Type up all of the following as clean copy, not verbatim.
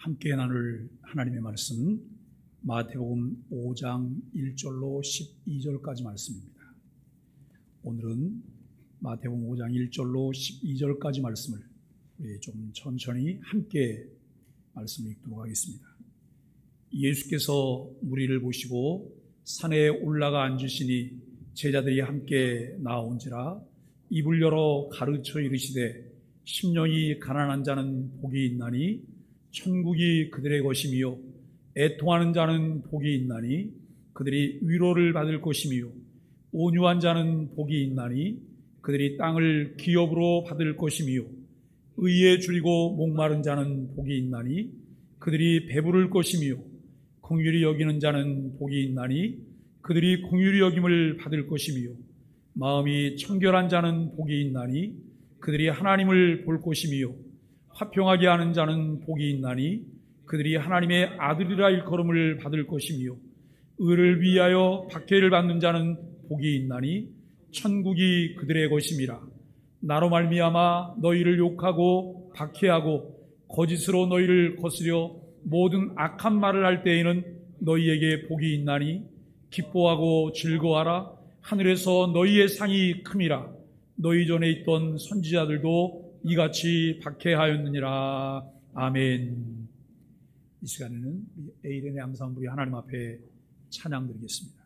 함께 나눌 하나님의 말씀 마태복음 5장 1절로 12절까지 말씀입니다. 오늘은 마태복음 5장 1절로 12절까지 말씀을 우리 좀 천천히 함께 말씀을 읽도록 하겠습니다. 예수께서 무리를 보시고 산에 올라가 앉으시니 제자들이 함께 나온지라 입을 열어 가르쳐 이르시되 심령이 가난한 자는 복이 있나니 천국이 그들의 것이며 애통하는 자는 복이 있나니 그들이 위로를 받을 것이며 온유한 자는 복이 있나니 그들이 땅을 기업으로 받을 것이며 의에 줄이고 목마른 자는 복이 있나니 그들이 배부를 것이며 긍휼히 여기는 자는 복이 있나니 그들이 긍휼히 여김을 받을 것이며 마음이 청결한 자는 복이 있나니 그들이 하나님을 볼 것이며 화평하게 하는 자는 복이 있나니 그들이 하나님의 아들이라 일컬음을 받을 것이며 의를 위하여 박해를 받는 자는 복이 있나니 천국이 그들의 것임이라. 나로 말미암아 너희를 욕하고 박해하고 거짓으로 너희를 거스려 모든 악한 말을 할 때에는 너희에게 복이 있나니 기뻐하고 즐거워하라. 하늘에서 너희의 상이 큼이라. 너희 전에 있던 선지자들도 이같이 박해하였느니라. 아멘. 이 시간에는 에이렌의 양산부리 하나님 앞에 찬양 드리겠습니다.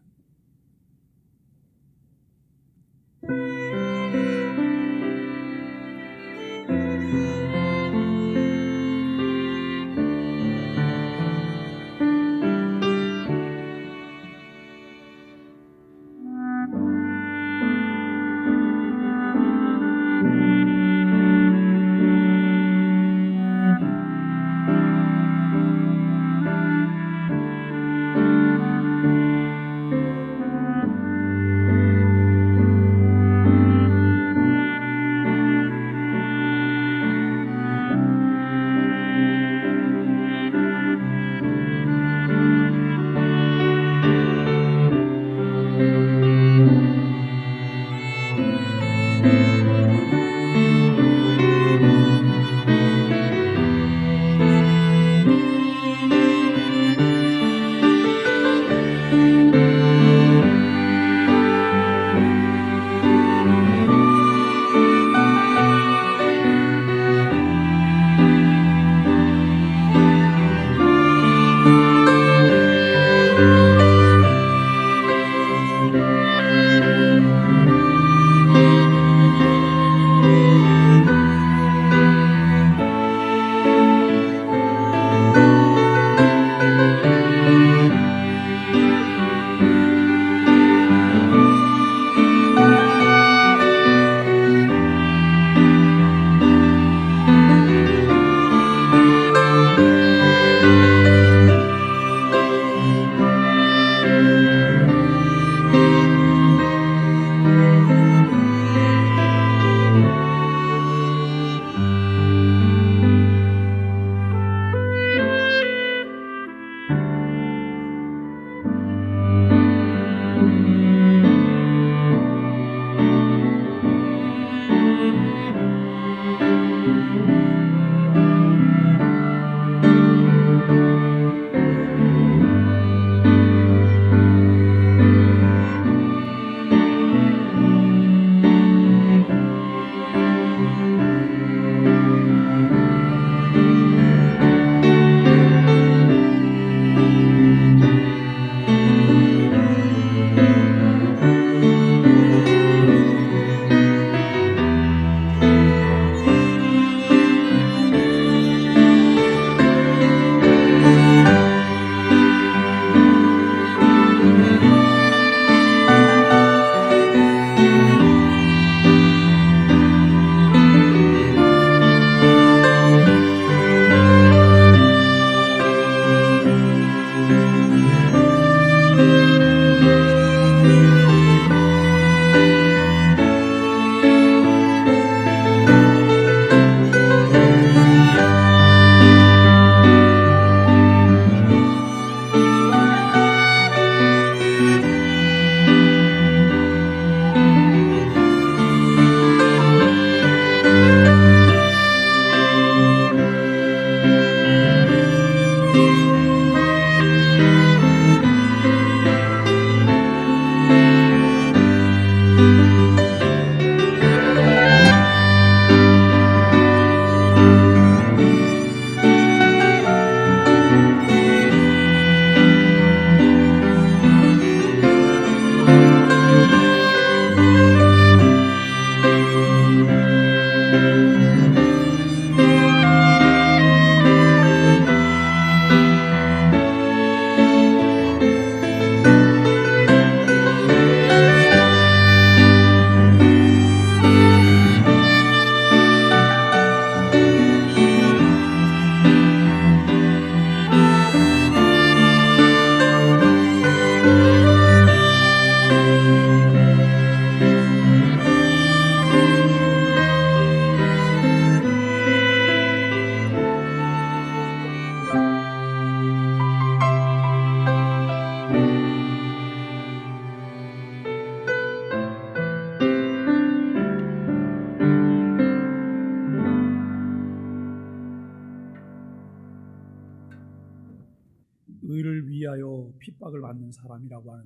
의를 위하여 핍박을 받는 사람이라고 하는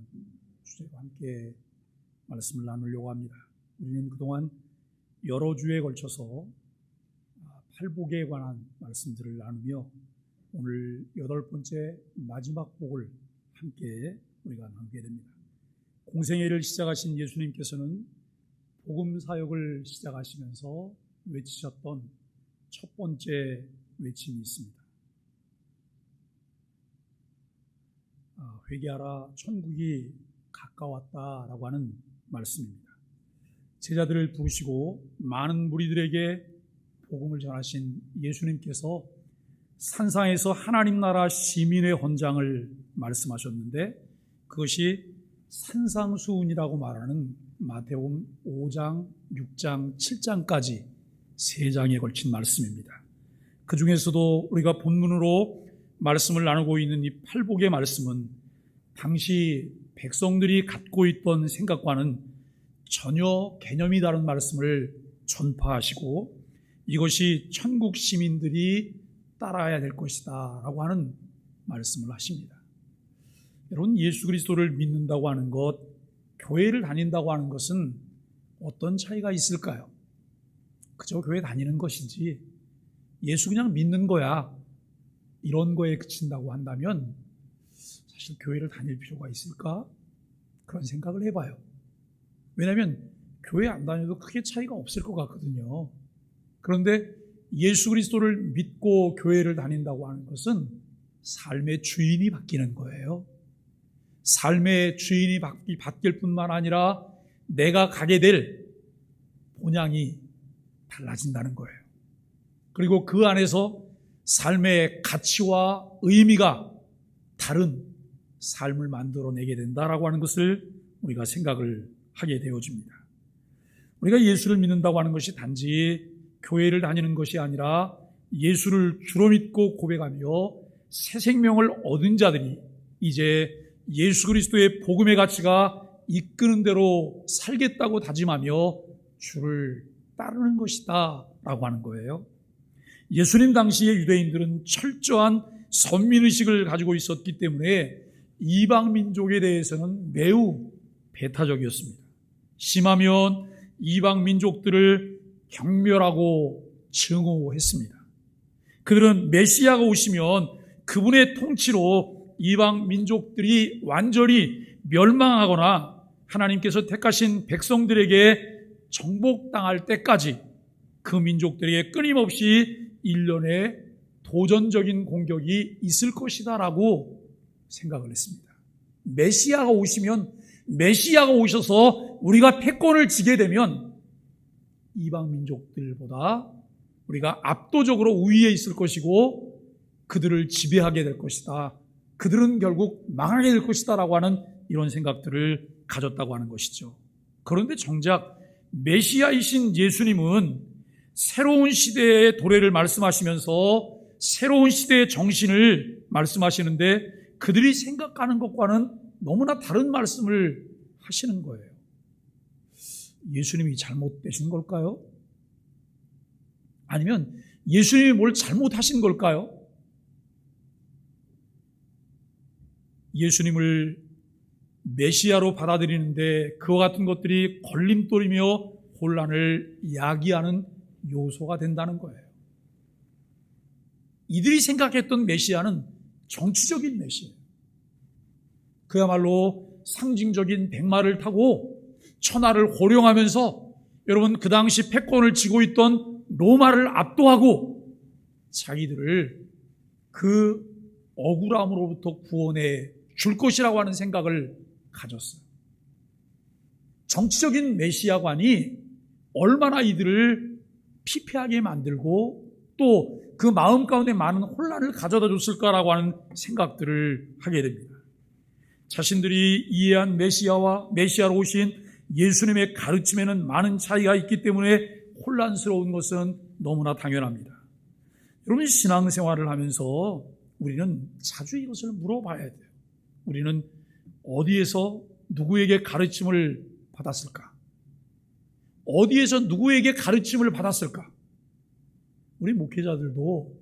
주제와 함께 말씀을 나누려고 합니다. 우리는 그동안 여러 주에 걸쳐서 팔복에 관한 말씀들을 나누며 오늘 8번째 마지막 복을 함께 우리가 나누게 됩니다. 공생애를 시작하신 예수님께서는 복음 사역을 시작하시면서 외치셨던 첫 번째 외침이 있습니다. 회개하라, 천국이 가까웠다라고 하는 말씀입니다. 제자들을 부르시고 많은 무리들에게 복음을 전하신 예수님께서 산상에서 하나님 나라 시민의 헌장을 말씀하셨는데 그것이 산상수훈이라고 말하는 마태복음 5장, 6장, 7장까지 3장에 걸친 말씀입니다. 그 중에서도 우리가 본문으로 말씀을 나누고 있는 이 팔복의 말씀은 당시 백성들이 갖고 있던 생각과는 전혀 개념이 다른 말씀을 전파하시고 이것이 천국 시민들이 따라야 될 것이다 라고 하는 말씀을 하십니다. 여러분, 예수 그리스도를 믿는다고 하는 것, 교회를 다닌다고 하는 것은 어떤 차이가 있을까요? 그저 교회 다니는 것이지 예수 그냥 믿는 거야, 이런 거에 그친다고 한다면 사실 교회를 다닐 필요가 있을까? 그런 생각을 해봐요. 왜냐하면 교회 안 다녀도 크게 차이가 없을 것 같거든요. 그런데 예수 그리스도를 믿고 교회를 다닌다고 하는 것은 삶의 주인이 바뀌는 거예요. 삶의 주인이 바뀔 뿐만 아니라 내가 가게 될 본향이 달라진다는 거예요. 그리고 그 안에서 삶의 가치와 의미가 다른 삶을 만들어내게 된다라고 하는 것을 우리가 생각을 하게 되어집니다. 우리가 예수를 믿는다고 하는 것이 단지 교회를 다니는 것이 아니라 예수를 주로 믿고 고백하며 새 생명을 얻은 자들이 이제 예수 그리스도의 복음의 가치가 이끄는 대로 살겠다고 다짐하며 주를 따르는 것이다 라고 하는 거예요. 예수님 당시의 유대인들은 철저한 선민의식을 가지고 있었기 때문에 이방 민족에 대해서는 매우 배타적이었습니다. 심하면 이방 민족들을 경멸하고 증오했습니다. 그들은 메시아가 오시면 그분의 통치로 이방 민족들이 완전히 멸망하거나 하나님께서 택하신 백성들에게 정복당할 때까지 그 민족들에게 끊임없이 일련의 도전적인 공격이 있을 것이다 라고 생각을 했습니다. 메시아가 오시면, 메시아가 오셔서 우리가 패권을 지게 되면 이방 민족들보다 우리가 압도적으로 우위에 있을 것이고 그들을 지배하게 될 것이다. 그들은 결국 망하게 될 것이다 라고 하는 이런 생각들을 가졌다고 하는 것이죠. 그런데 정작 메시아이신 예수님은 새로운 시대의 도래를 말씀하시면서 새로운 시대의 정신을 말씀하시는데 그들이 생각하는 것과는 너무나 다른 말씀을 하시는 거예요. 예수님이 잘못되신 걸까요? 아니면 예수님이 뭘 잘못하신 걸까요? 예수님을 메시아로 받아들이는데 그와 같은 것들이 걸림돌이며 혼란을 야기하는 요소가 된다는 거예요. 이들이 생각했던 메시아는 정치적인 메시아예요. 그야말로 상징적인 백마를 타고 천하를 호령하면서 여러분 그 당시 패권을 쥐고 있던 로마를 압도하고 자기들을 그 억울함으로부터 구원해 줄 것이라고 하는 생각을 가졌어요. 정치적인 메시아관이 얼마나 이들을 피폐하게 만들고 또 그 마음 가운데 많은 혼란을 가져다 줬을까라고 하는 생각들을 하게 됩니다. 자신들이 이해한 메시아와 메시아로 오신 예수님의 가르침에는 많은 차이가 있기 때문에 혼란스러운 것은 너무나 당연합니다. 여러분, 신앙생활을 하면서 우리는 자주 이것을 물어봐야 돼요. 우리는 어디에서 누구에게 가르침을 받았을까? 어디에서 누구에게 가르침을 받았을까? 우리 목회자들도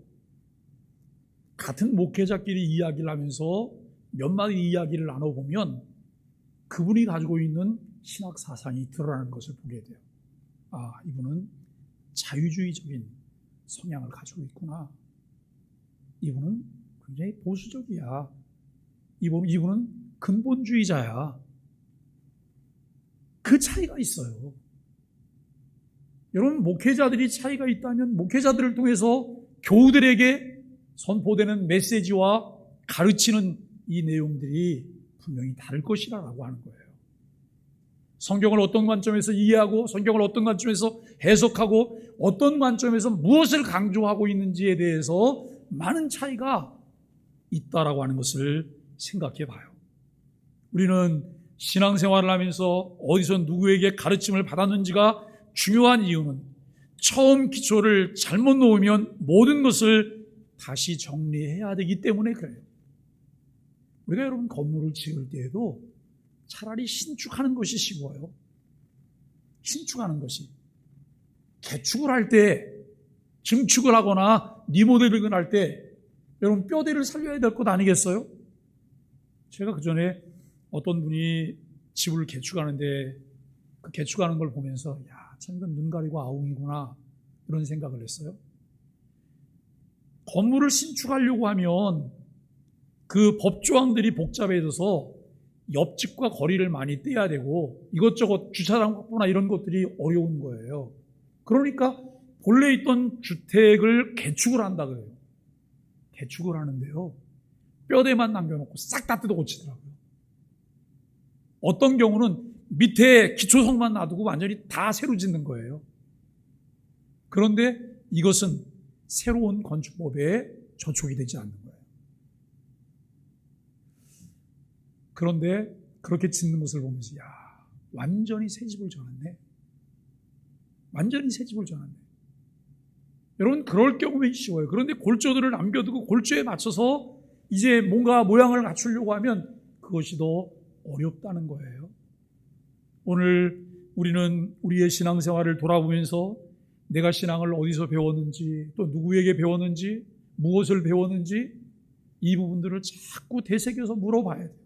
같은 목회자끼리 이야기를 하면서 몇 마디 이야기를 나눠보면 그분이 가지고 있는 신학 사상이 드러나는 것을 보게 돼요. 아, 이분은 자유주의적인 성향을 가지고 있구나. 이분은 굉장히 보수적이야. 이분은 근본주의자야. 그 차이가 있어요. 여러분, 목회자들이 차이가 있다면 목회자들을 통해서 교우들에게 선포되는 메시지와 가르치는 이 내용들이 분명히 다를 것이라고 하는 거예요. 성경을 어떤 관점에서 이해하고 성경을 어떤 관점에서 해석하고 어떤 관점에서 무엇을 강조하고 있는지에 대해서 많은 차이가 있다라고 하는 것을 생각해 봐요. 우리는 신앙생활을 하면서 어디서 누구에게 가르침을 받았는지가 중요한 이유는 처음 기초를 잘못 놓으면 모든 것을 다시 정리해야 되기 때문에 그래요. 우리가 여러분 건물을 지을 때에도 차라리 신축하는 것이 쉬워요. 신축하는 것이. 개축을 할 때, 증축을 하거나 리모델링을 할 때 여러분 뼈대를 살려야 될 것 아니겠어요? 제가 그전에 어떤 분이 집을 개축하는데 그 개축하는 걸 보면서 야, 참 이건 눈 가리고 아웅이구나 이런 생각을 했어요. 건물을 신축하려고 하면 그 법조항들이 복잡해져서 옆집과 거리를 많이 떼야 되고 이것저것 주차장 확보나 이런 것들이 어려운 거예요. 그러니까 본래 있던 주택을 개축을 한다 그래요. 개축을 하는데요, 뼈대만 남겨놓고 싹 다 뜯어 고치더라고요. 어떤 경우는 밑에 기초석만 놔두고 완전히 다 새로 짓는 거예요. 그런데 이것은 새로운 건축법에 저촉이 되지 않는 거예요. 그런데 그렇게 짓는 것을 보면서 야, 완전히 새 집을 져놨네. 완전히 새 집을 져놨네. 여러분, 그럴 경우면 쉬워요. 그런데 골조들을 남겨두고 골조에 맞춰서 이제 뭔가 모양을 갖추려고 하면 그것이 더 어렵다는 거예요. 오늘 우리는 우리의 신앙생활을 돌아보면서 내가 신앙을 어디서 배웠는지, 또 누구에게 배웠는지, 무엇을 배웠는지 이 부분들을 자꾸 되새겨서 물어봐야 돼요.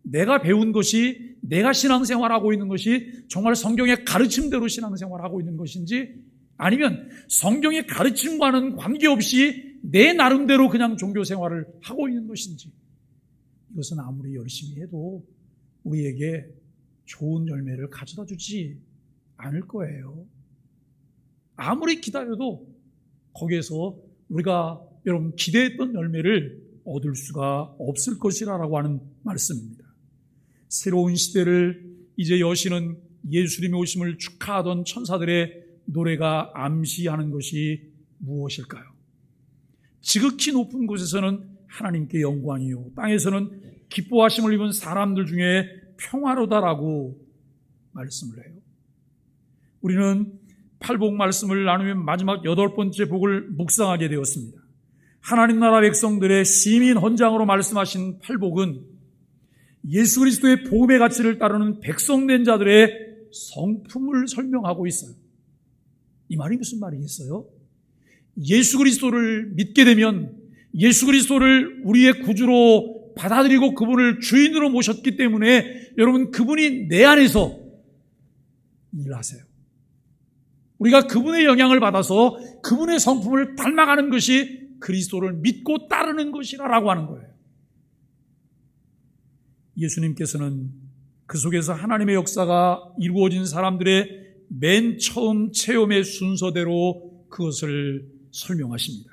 내가 배운 것이, 내가 신앙생활하고 있는 것이 정말 성경의 가르침대로 신앙생활하고 있는 것인지, 아니면 성경의 가르침과는 관계없이 내 나름대로 그냥 종교생활을 하고 있는 것인지, 이것은 아무리 열심히 해도 우리에게 좋은 열매를 가져다 주지 않을 거예요. 아무리 기다려도 거기에서 우리가 여러분 기대했던 열매를 얻을 수가 없을 것이라고 하는 말씀입니다. 새로운 시대를 이제 여시는 예수님의 오심을 축하하던 천사들의 노래가 암시하는 것이 무엇일까요? 지극히 높은 곳에서는 하나님께 영광이요, 땅에서는 기뻐하심을 입은 사람들 중에 평화로다라고 말씀을 해요. 우리는 팔복 말씀을 나누면 마지막 8번째 복을 묵상하게 되었습니다. 하나님 나라 백성들의 시민 헌장으로 말씀하신 팔복은 예수 그리스도의 복음의 가치를 따르는 백성된 자들의 성품을 설명하고 있어요. 이 말이 무슨 말이겠어요? 예수 그리스도를 믿게 되면 예수 그리스도를 우리의 구주로 받아들이고 그분을 주인으로 모셨기 때문에 여러분, 그분이 내 안에서 일하세요. 우리가 그분의 영향을 받아서 그분의 성품을 닮아가는 것이 그리스도를 믿고 따르는 것이라고 하는 거예요. 예수님께서는 그 속에서 하나님의 역사가 이루어진 사람들의 맨 처음 체험의 순서대로 그것을 설명하십니다.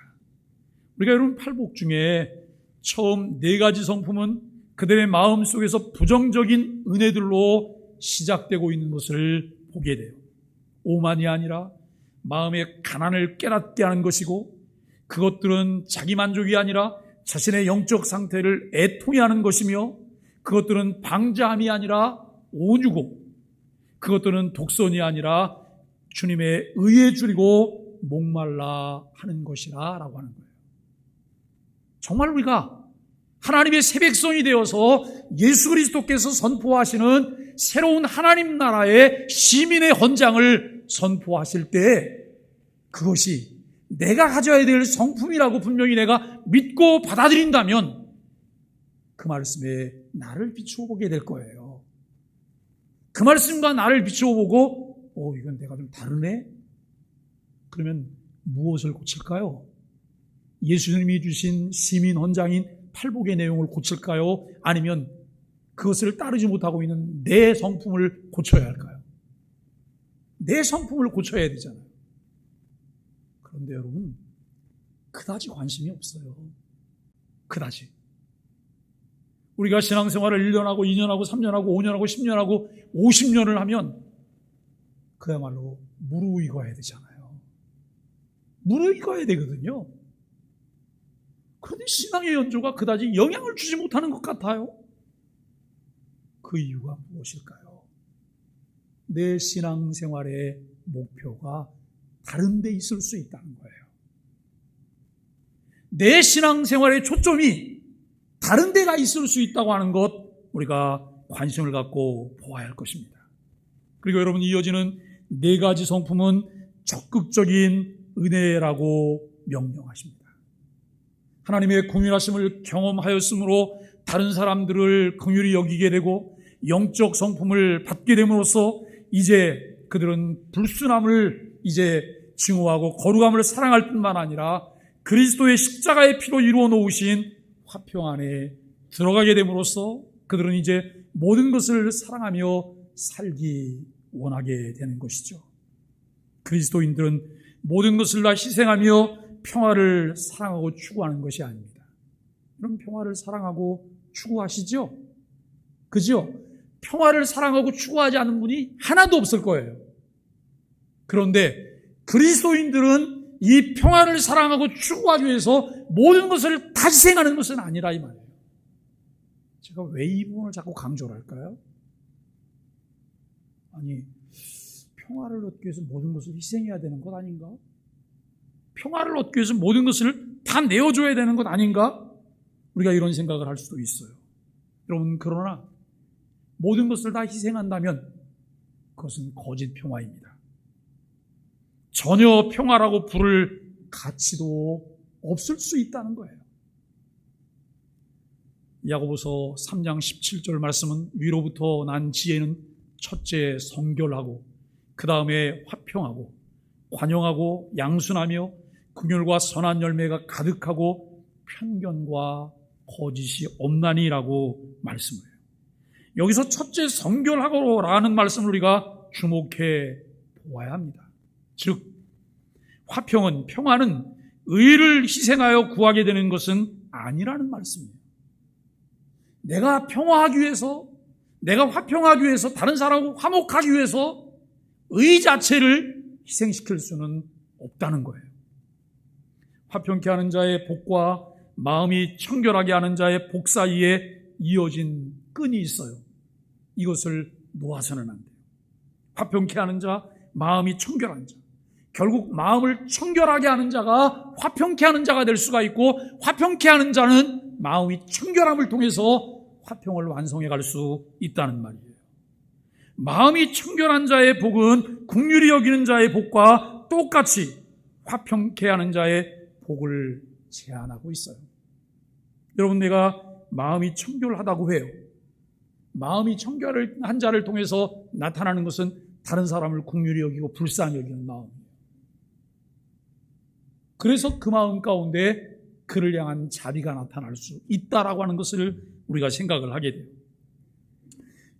우리가 여러분 팔복 중에 처음 4가지 성품은 그들의 마음 속에서 부정적인 은혜들로 시작되고 있는 것을 보게 돼요. 오만이 아니라 마음의 가난을 깨닫게 하는 것이고, 그것들은 자기만족이 아니라 자신의 영적 상태를 애통해 하는 것이며, 그것들은 방자함이 아니라 온유고, 그것들은 독선이 아니라 주님의 의에 줄이고 목말라 하는 것이라 라고 하는 거예요. 정말 우리가 하나님의 새 백성이 되어서 예수 그리스도께서 선포하시는 새로운 하나님 나라의 시민의 헌장을 선포하실 때 그것이 내가 가져야 될 성품이라고 분명히 내가 믿고 받아들인다면 그 말씀에 나를 비추어 보게 될 거예요. 그 말씀과 나를 비추어 보고 이건 내가 좀 다르네? 그러면 무엇을 고칠까요? 예수님이 주신 시민 헌장인 팔복의 내용을 고칠까요? 아니면 그것을 따르지 못하고 있는 내 성품을 고쳐야 할까요? 내 성품을 고쳐야 되잖아요. 그런데 여러분, 그다지 관심이 없어요. 그다지. 우리가 신앙생활을 1년하고 2년하고 3년하고 5년하고 10년하고 50년을 하면 그야말로 무르익어야 되잖아요. 무르익어야 되거든요. 그런데 신앙의 연조가 그다지 영향을 주지 못하는 것 같아요. 그 이유가 무엇일까요? 내 신앙생활의 목표가 다른 데 있을 수 있다는 거예요. 내 신앙생활의 초점이 다른 데가 있을 수 있다고 하는 것, 우리가 관심을 갖고 보아야 할 것입니다. 그리고 여러분, 이어지는 네 가지 성품은 적극적인 은혜라고 명령하십니다. 하나님의 긍휼하심을 경험하였으므로 다른 사람들을 긍휼히 여기게 되고 영적 성품을 받게 됨으로써 이제 그들은 불순함을 이제 증오하고 거룩함을 사랑할 뿐만 아니라 그리스도의 십자가의 피로 이루어 놓으신 화평 안에 들어가게 됨으로써 그들은 이제 모든 것을 사랑하며 살기 원하게 되는 것이죠. 그리스도인들은 모든 것을 다 희생하며 평화를 사랑하고 추구하는 것이 아닙니다. 그럼 평화를 사랑하고 추구하시죠? 그죠? 평화를 사랑하고 추구하지 않는 분이 하나도 없을 거예요. 그런데 그리스도인들은 이 평화를 사랑하고 추구하기 위해서 모든 것을 다 희생하는 것은 아니라 이 말이에요. 제가 왜 이 부분을 자꾸 강조를 할까요? 아니, 평화를 얻기 위해서 모든 것을 희생해야 되는 것 아닌가? 평화를 얻기 위해서 모든 것을 다 내어줘야 되는 것 아닌가? 우리가 이런 생각을 할 수도 있어요. 여러분, 그러나 모든 것을 다 희생한다면 그것은 거짓 평화입니다. 전혀 평화라고 부를 가치도 없을 수 있다는 거예요. 야고보서 3장 17절 말씀은 위로부터 난 지혜는 첫째 성결하고 그 다음에 화평하고 관용하고 양순하며 긍휼과 선한 열매가 가득하고 편견과 거짓이 없나니라고 말씀을 해요. 여기서 첫째 성결하고라는 말씀을 우리가 주목해 보아야 합니다. 즉 화평은, 평화는 의를 희생하여 구하게 되는 것은 아니라는 말씀이에요. 내가 평화하기 위해서, 내가 화평하기 위해서, 다른 사람하고 화목하기 위해서 의 자체를 희생시킬 수는 없다는 거예요. 화평케 하는 자의 복과 마음이 청결하게 하는 자의 복 사이에 이어진 끈이 있어요. 이것을 놓아서는 안 돼요. 화평케 하는 자, 마음이 청결한 자. 결국 마음을 청결하게 하는 자가 화평케 하는 자가 될 수가 있고, 화평케 하는 자는 마음이 청결함을 통해서 화평을 완성해 갈 수 있다는 말이에요. 마음이 청결한 자의 복은 긍휼히 여기는 자의 복과 똑같이 화평케 하는 자의 복을 제한하고 있어요. 여러분, 내가 마음이 청결하다고 해요. 마음이 청결한 자를 통해서 나타나는 것은 다른 사람을 긍휼히 여기고 불쌍히 여기는 마음이에요. 그래서 그 마음 가운데 그를 향한 자비가 나타날 수 있다라고 하는 것을 우리가 생각을 하게 돼요.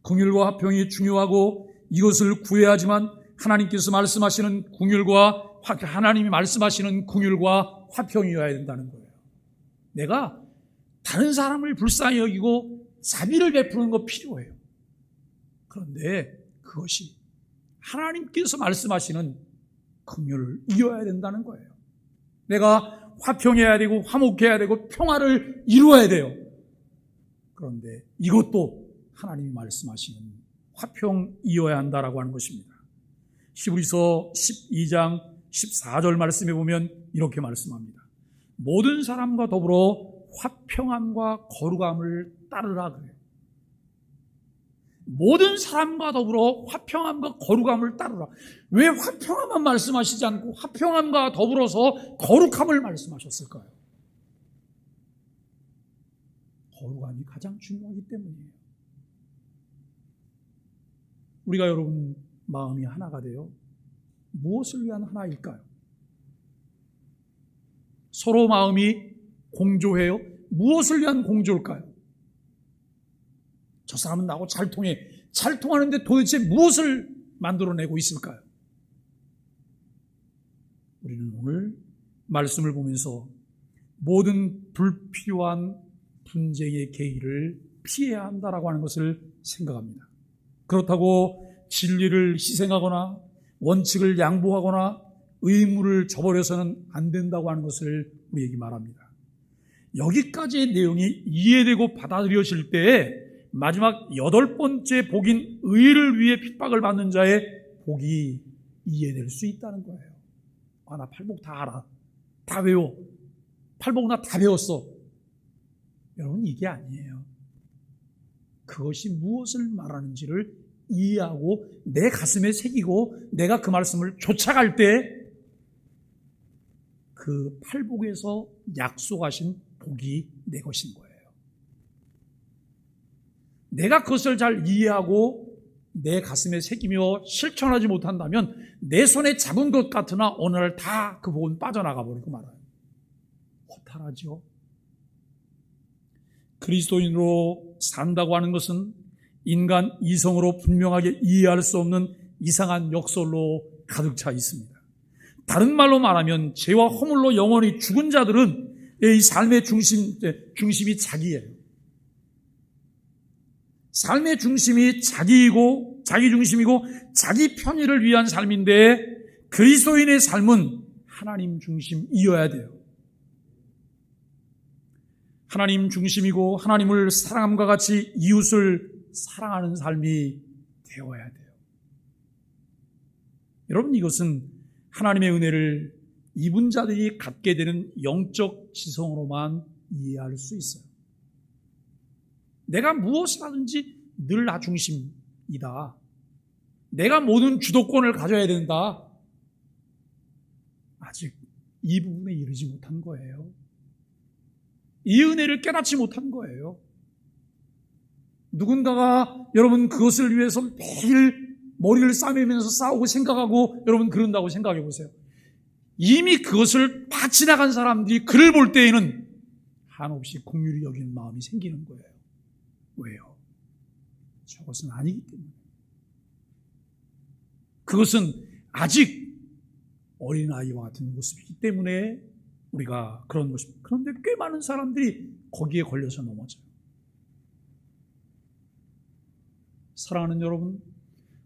긍휼과 화평이 중요하고 이것을 구해야지만 하나님께서 말씀하시는 긍휼과 하나님이 말씀하시는 긍휼과 화평이어야 된다는 거예요. 내가 다른 사람을 불쌍히 여기고 자비를 베푸는 거 필요해요. 그런데 그것이 하나님께서 말씀하시는 긍휼을 이어야 된다는 거예요. 내가 화평해야 되고 화목해야 되고 평화를 이루어야 돼요. 그런데 이것도 하나님이 말씀하시는 화평이어야 한다라고 하는 것입니다. 히브리서 12장 14절 말씀에 보면 이렇게 말씀합니다. 모든 사람과 더불어 화평함과 거룩함을 따르라 그래요. 모든 사람과 더불어 화평함과 거룩함을 따르라. 왜 화평함만 말씀하시지 않고 화평함과 더불어서 거룩함을 말씀하셨을까요? 거룩함이 가장 중요하기 때문이에요. 우리가 여러분 마음이 하나가 되어 무엇을 위한 하나일까요? 서로 마음이 공조해요. 무엇을 위한 공조일까요? 저 사람은 나하고 잘 통해. 잘 통하는데 도대체 무엇을 만들어내고 있을까요? 우리는 오늘 말씀을 보면서 모든 불필요한 분쟁의 계기를 피해야 한다라고 하는 것을 생각합니다. 그렇다고 진리를 희생하거나 원칙을 양보하거나 의무를 저버려서는 안 된다고 하는 것을 우리에게 말합니다. 여기까지의 내용이 이해되고 받아들여질 때 마지막 8번째 복인 의를 위해 핍박을 받는 자의 복이 이해될 수 있다는 거예요. 나 팔복 다 알아. 다 외워. 팔복 나 다 배웠어. 여러분, 이게 아니에요. 그것이 무엇을 말하는지를 이해하고 내 가슴에 새기고 내가 그 말씀을 쫓아갈 때 그 팔복에서 약속하신 복이 내 것인 거예요. 내가 그것을 잘 이해하고 내 가슴에 새기며 실천하지 못한다면 내 손에 잡은 것 같으나 어느 날 다 그 복은 빠져나가 버리고 말아요. 허탈하죠. 그리스도인으로 산다고 하는 것은 인간 이성으로 분명하게 이해할 수 없는 이상한 역설로 가득 차 있습니다. 다른 말로 말하면 죄와 허물로 영원히 죽은 자들은 이 삶의 중심이 자기예요. 삶의 중심이 자기이고 자기 중심이고 자기 편의를 위한 삶인데 그리스도인의 삶은 하나님 중심이어야 돼요. 하나님 중심이고 하나님을 사랑함과 같이 이웃을 사랑하는 삶이 되어야 돼요. 여러분, 이것은 하나님의 은혜를 입은 자들이 갖게 되는 영적 지성으로만 이해할 수 있어요. 내가 무엇을 하든지 늘 나 중심이다. 내가 모든 주도권을 가져야 된다. 아직 이 부분에 이르지 못한 거예요. 이 은혜를 깨닫지 못한 거예요. 누군가가 여러분 그것을 위해서 매일 머리를 싸매면서 싸우고 생각하고 여러분 그런다고 생각해 보세요. 이미 그것을 다 지나간 사람들이 그를 볼 때에는 한없이 긍휼히 여기는 마음이 생기는 거예요. 왜요? 저것은 아니기 때문에. 그것은 아직 어린아이와 같은 모습이기 때문에 우리가 그런 모습. 그런데 꽤 많은 사람들이 거기에 걸려서 넘어져요. 사랑하는 여러분,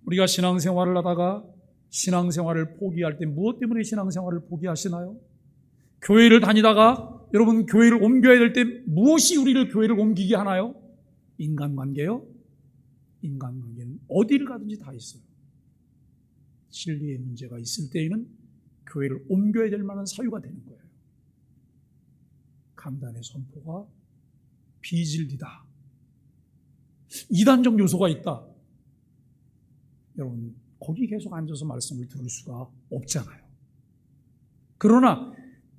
우리가 신앙생활을 하다가 신앙생활을 포기할 때 무엇 때문에 신앙생활을 포기하시나요? 교회를 다니다가 여러분 교회를 옮겨야 될 때 무엇이 우리를 교회를 옮기게 하나요? 인간관계요? 인간관계는 어디를 가든지 다 있어요. 진리의 문제가 있을 때에는 교회를 옮겨야 될 만한 사유가 되는 거예요. 강단의 선포가 비진리다. 이단적 요소가 있다. 여러분, 거기 계속 앉아서 말씀을 들을 수가 없잖아요. 그러나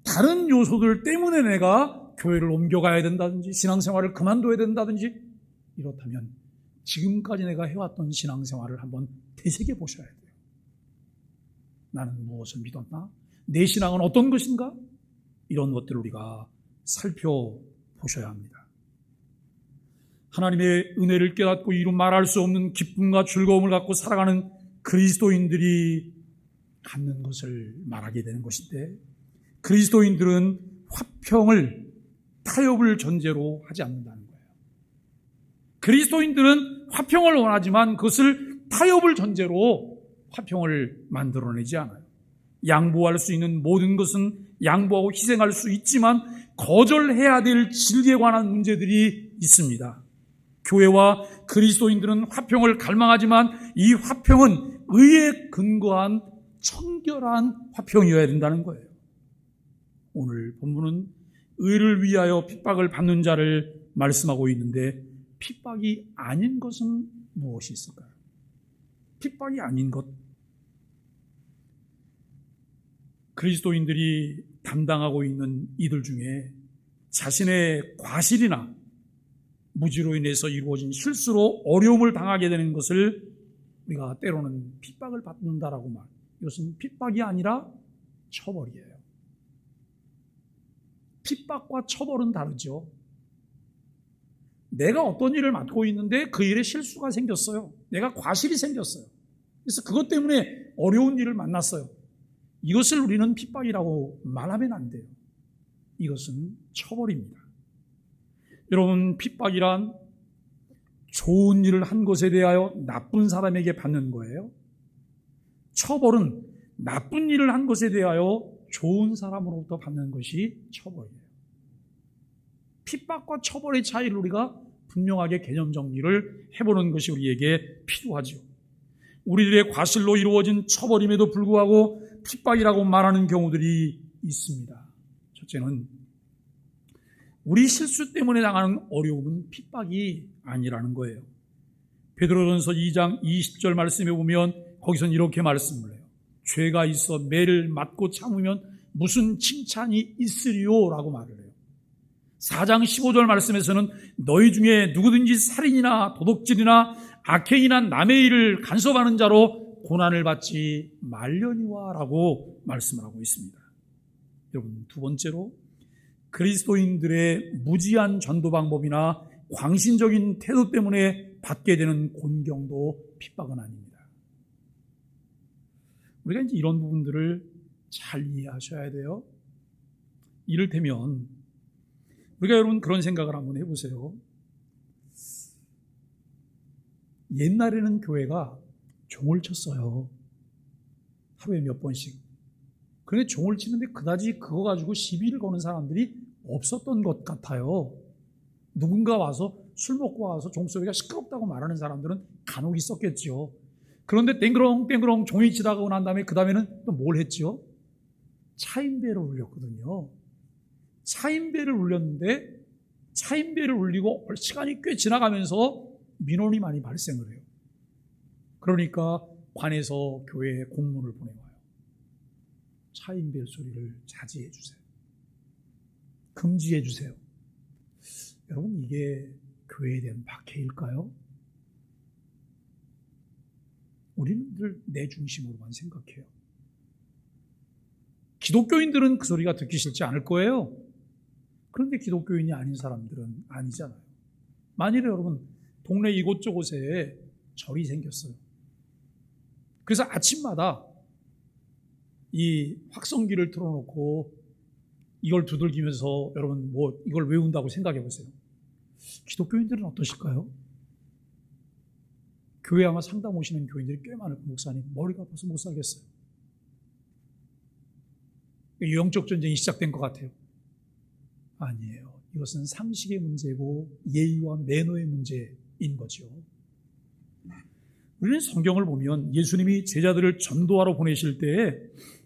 다른 요소들 때문에 내가 교회를 옮겨가야 된다든지 신앙생활을 그만둬야 된다든지 이렇다면 지금까지 내가 해왔던 신앙생활을 한번 되새겨 보셔야 돼요. 나는 무엇을 믿었나? 내 신앙은 어떤 것인가? 이런 것들을 우리가 살펴보셔야 합니다. 하나님의 은혜를 깨닫고 이루 말할 수 없는 기쁨과 즐거움을 갖고 살아가는 그리스도인들이 갖는 것을 말하게 되는 것인데, 그리스도인들은 화평을, 타협을 전제로 하지 않는다는 거예요. 그리스도인들은 화평을 원하지만 그것을 타협을 전제로 화평을 만들어내지 않아요. 양보할 수 있는 모든 것은 양보하고 희생할 수 있지만 거절해야 될 진리에 관한 문제들이 있습니다. 교회와 그리스도인들은 화평을 갈망하지만 이 화평은 의에 근거한 청결한 화평이어야 된다는 거예요. 오늘 본문은 의를 위하여 핍박을 받는 자를 말씀하고 있는데 핍박이 아닌 것은 무엇이 있을까요? 핍박이 아닌 것. 그리스도인들이 담당하고 있는 이들 중에 자신의 과실이나 무지로 인해서 이루어진 실수로 어려움을 당하게 되는 것을 우리가 때로는 핍박을 받는다라고 말. 이것은 핍박이 아니라 처벌이에요. 핍박과 처벌은 다르죠. 내가 어떤 일을 맡고 있는데 그 일에 실수가 생겼어요. 내가 과실이 생겼어요. 그래서 그것 때문에 어려운 일을 만났어요. 이것을 우리는 핍박이라고 말하면 안 돼요. 이것은 처벌입니다. 여러분, 핍박이란 좋은 일을 한 것에 대하여 나쁜 사람에게 받는 거예요. 처벌은 나쁜 일을 한 것에 대하여 좋은 사람으로부터 받는 것이 처벌이에요. 핍박과 처벌의 차이를 우리가 분명하게 개념 정리를 해보는 것이 우리에게 필요하죠. 우리들의 과실로 이루어진 처벌임에도 불구하고 핍박이라고 말하는 경우들이 있습니다. 첫째는 우리 실수 때문에 당하는 어려움은 핍박이 아니라는 거예요. 베드로전서 2장 20절 말씀에 보면 거기서는 이렇게 말씀을 해요. 죄가 있어 매를 맞고 참으면 무슨 칭찬이 있으리요? 라고 말을 해요. 4장 15절 말씀에서는 너희 중에 누구든지 살인이나 도둑질이나 악행이나 남의 일을 간섭하는 자로 고난을 받지 말려니와 라고 말씀을 하고 있습니다. 여러분, 두 번째로 그리스도인들의 무지한 전도 방법이나 광신적인 태도 때문에 받게 되는 곤경도 핍박은 아닙니다. 우리가 이제 이런 부분들을 잘 이해하셔야 돼요. 이를테면 우리가 여러분 그런 생각을 한번 해보세요. 옛날에는 교회가 종을 쳤어요. 하루에 몇 번씩. 그런데 종을 치는데 그다지 그거 가지고 시비를 거는 사람들이 없었던 것 같아요. 누군가 와서 술 먹고 와서 종소리가 시끄럽다고 말하는 사람들은 간혹 있었겠죠. 그런데 땡그렁 종이 지나가고 난 다음에 그 다음에는 또 뭘 했죠? 차임배를 울렸거든요. 차임배를 울렸는데 차임배를 울리고 시간이 꽤 지나가면서 민원이 많이 발생을 해요. 그러니까 관에서 교회에 공문을 보내와요. 차임배 소리를 자제해 주세요. 금지해 주세요. 여러분, 이게 교회에 대한 박해일까요? 우리는 늘 내 중심으로만 생각해요. 기독교인들은 그 소리가 듣기 싫지 않을 거예요. 그런데 기독교인이 아닌 사람들은 아니잖아요. 만일에 여러분 동네 이곳저곳에 절이 생겼어요. 그래서 아침마다 이 확성기를 틀어놓고 이걸 두들기면서 여러분 이걸 외운다고 생각해 보세요. 기독교인들은 어떠실까요? 교회 아마 상담 오시는 교인들이 꽤 많을 거예요. 목사님, 머리가 아파서 못 살겠어요. 영적 전쟁이 시작된 것 같아요. 아니에요. 이것은 상식의 문제고 예의와 매너의 문제인 거죠. 우리는 성경을 보면 예수님이 제자들을 전도하러 보내실 때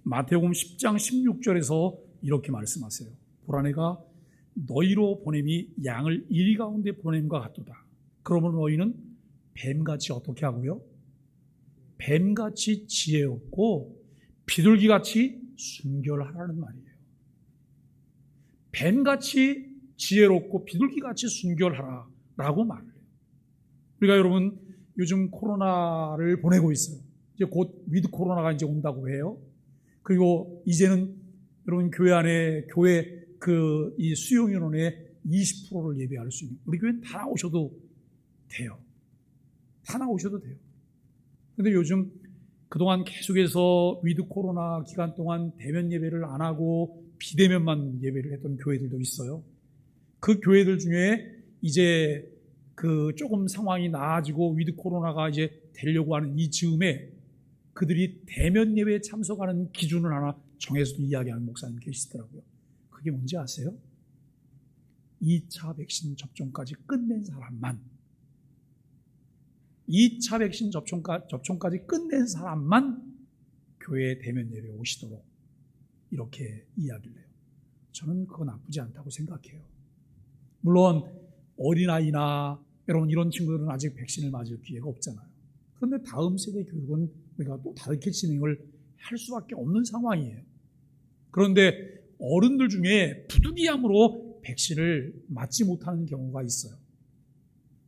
마태복음 10장 16절에서 이렇게 말씀하세요. 보라, 내가 너희로 보냄이 양을 이리 가운데 보냄과 같도다. 그러므로 너희는 뱀같이 어떻게 하고요? 뱀같이 지혜롭고 비둘기같이 순결하라는 말이에요. 뱀같이 지혜롭고 비둘기같이 순결하라라고 말을 해요. 우리가 여러분 요즘 코로나를 보내고 있어요. 이제 곧 위드 코로나가 이제 온다고 해요. 그리고 이제는 여러분 교회 안에 이 수용 인원의 20%를 예배할 수 있는, 우리 교회는 다 나오셔도 돼요. 다 나오셔도 돼요. 근데 요즘 그동안 계속해서 위드 코로나 기간 동안 대면 예배를 안 하고 비대면만 예배를 했던 교회들도 있어요. 그 교회들 중에 이제 조금 상황이 나아지고 위드 코로나가 이제 되려고 하는 이 즈음에 그들이 대면 예배에 참석하는 기준을 하나 정해서 이야기하는 목사님 계시더라고요. 그게 뭔지 아세요? 2차 백신 접종까지 끝낸 사람만, 2차 백신 접종까지 끝낸 사람만 교회에 대면 예배에 오시도록 이렇게 이야기를 해요. 저는 그거 나쁘지 않다고 생각해요. 물론 어린아이나 여러분, 이런 친구들은 아직 백신을 맞을 기회가 없잖아요. 그런데 다음 세대 교육은 우리가 또 다르게 진행을 할 수밖에 없는 상황이에요. 그런데 어른들 중에 부득이함으로 백신을 맞지 못하는 경우가 있어요.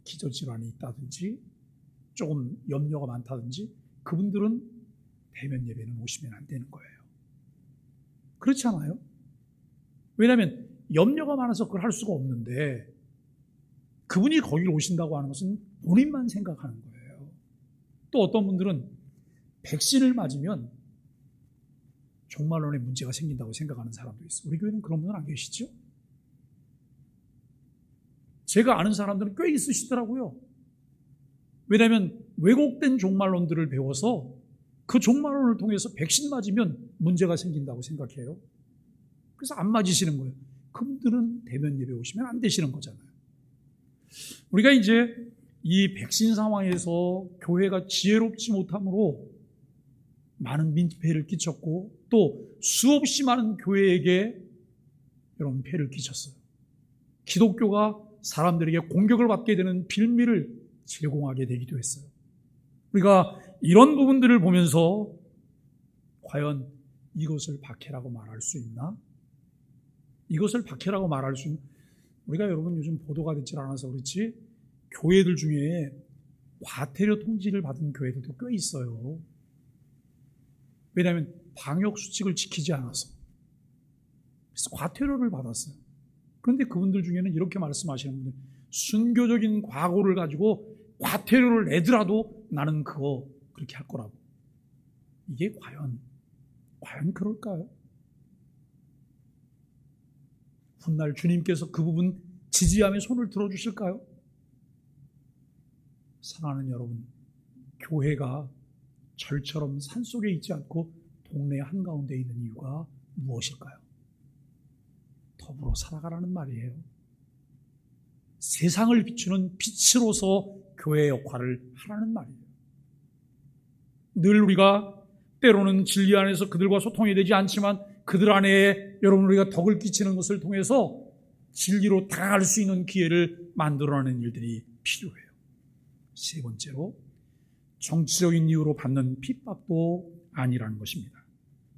기저질환이 있다든지 조금 염려가 많다든지 그분들은 대면 예배는 오시면 안 되는 거예요. 그렇지 않아요? 왜냐하면 염려가 많아서 그걸 할 수가 없는데 그분이 거기를 오신다고 하는 것은 본인만 생각하는 거예요. 또 어떤 분들은 백신을 맞으면 종말론에 문제가 생긴다고 생각하는 사람도 있어요. 우리 교회는 그런 분은 안 계시죠? 제가 아는 사람들은 꽤 있으시더라고요. 왜냐하면 왜곡된 종말론들을 배워서 그 종말론을 통해서 백신 맞으면 문제가 생긴다고 생각해요. 그래서 안 맞으시는 거예요. 그분들은 대면 예배 오시면 안 되시는 거잖아요. 우리가 이제 이 백신 상황에서 교회가 지혜롭지 못함으로 많은 민폐를 끼쳤고 또 수없이 많은 교회에게 여러분 폐를 끼쳤어요. 기독교가 사람들에게 공격을 받게 되는 빌미를 제공하게 되기도 했어요. 우리가 이런 부분들을 보면서 과연 이것을 박해라고 말할 수 있나? 이것을 박해라고 말할 수 있나? 우리가 여러분 요즘 보도가 되질 않아서 그렇지 교회들 중에 과태료 통지를 받은 교회들도 꽤 있어요. 왜냐하면 방역수칙을 지키지 않아서. 그래서 과태료를 받았어요. 그런데 그분들 중에는 이렇게 말씀하시는 분들, 순교적인 과거를 가지고 과태료를 내더라도 나는 그거 그렇게 할 거라고. 이게 과연 그럴까요? 훗날 주님께서 그 부분 지지함에 손을 들어주실까요? 사랑하는 여러분, 교회가 절처럼 산속에 있지 않고 동네 한가운데 있는 이유가 무엇일까요? 더불어 살아가라는 말이에요. 세상을 비추는 빛으로서 교회의 역할을 하라는 말이에요. 늘 우리가 때로는 진리 안에서 그들과 소통이 되지 않지만 그들 안에 여러분 우리가 덕을 끼치는 것을 통해서 진리로 다가갈 수 있는 기회를 만들어내는 일들이 필요해요. 세 번째로 정치적인 이유로 받는 핍박도 아니라는 것입니다.